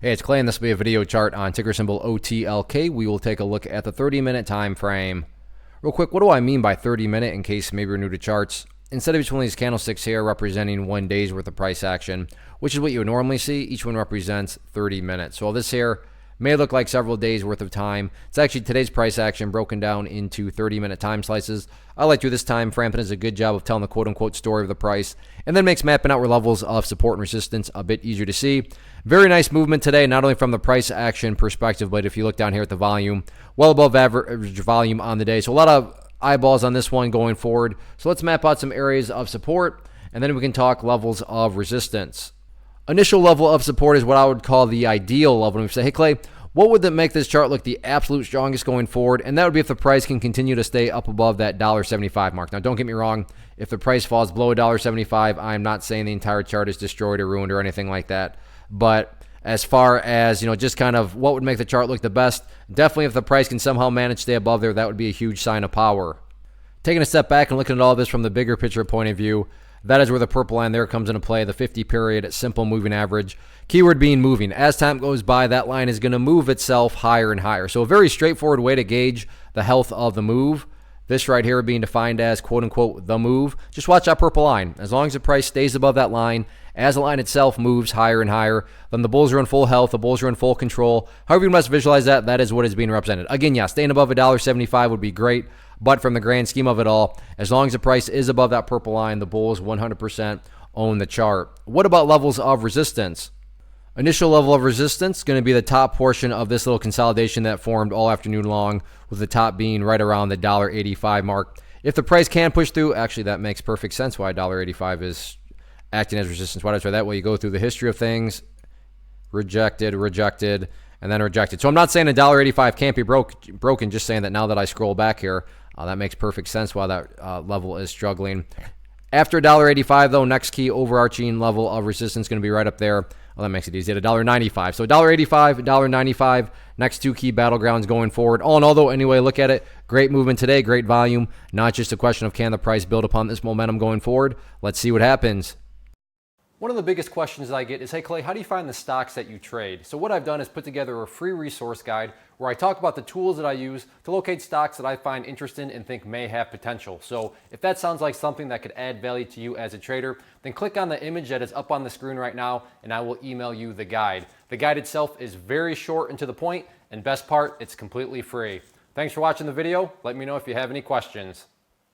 Hey, it's Clay, and this will be a video chart on ticker symbol OTLK. We will take a look at the 30-minute time frame. Real quick, what do I mean by 30-minute in case maybe you're new to charts? Instead of each one of these candlesticks here representing 1 day's worth of price action, which is what you would normally see, each one represents 30 minutes. So this here may look like several days worth of time. It's actually today's price action broken down into 30-minute time slices. I like to do this time frame. It does a good job of telling the quote-unquote story of the price, and then makes mapping out where levels of support and resistance a bit easier to see. Very nice movement today, not only from the price action perspective, but if you look down here at the volume, well above average volume on the day. So a lot of eyeballs on this one going forward. So let's map out some areas of support, and then we can talk levels of resistance. Initial level of support is what I would call the ideal level. And we say, hey, Clay, what would that make this chart look the absolute strongest going forward? And that would be if the price can continue to stay up above that $1.75 mark. Now, don't get me wrong. If the price falls below $1.75, I'm not saying the entire chart is destroyed or ruined or anything like that. But as far as, just kind of what would make the chart look the best, definitely if the price can somehow manage to stay above there, that would be a huge sign of power. Taking a step back and looking at all this from the bigger picture point of view, that is where the purple line there comes into play, the 50-period simple moving average. Keyword being moving. As time goes by, that line is going to move itself higher and higher. So a very straightforward way to gauge the health of the move. This right here being defined as quote-unquote the move. Just watch that purple line. As long as the price stays above that line, as the line itself moves higher and higher, then the bulls are in full health, the bulls are in full control. However you must visualize that, that is what is being represented. Again, yeah, staying above $1.75 would be great, but from the grand scheme of it all, as long as the price is above that purple line, the bulls 100% own the chart. What about levels of resistance? Initial level of resistance is going to be the top portion of this little consolidation that formed all afternoon long, with the top being right around the $1.85 mark. If the price can push through, actually that makes perfect sense why $1.85 is acting as resistance. Why do I try that way? You go through the history of things, rejected, and then rejected. So I'm not saying $1.85 can't be broken, just saying that now that I scroll back here, that makes perfect sense why that level is struggling. After $1.85, though, next key overarching level of resistance is going to be right up there. Well, that makes it easy at $1.95. So $1.85, $1.95, next two key battlegrounds going forward. All in all, though, anyway, look at it. Great movement today, great volume. Not just a question of can the price build upon this momentum going forward. Let's see what happens. One of the biggest questions I get is, hey Clay, how do you find the stocks that you trade? So what I've done is put together a free resource guide where I talk about the tools that I use to locate stocks that I find interesting and think may have potential. So if that sounds like something that could add value to you as a trader, then click on the image that is up on the screen right now and I will email you the guide. The guide itself is very short and to the point, and best part, it's completely free. Thanks for watching the video. Let me know if you have any questions.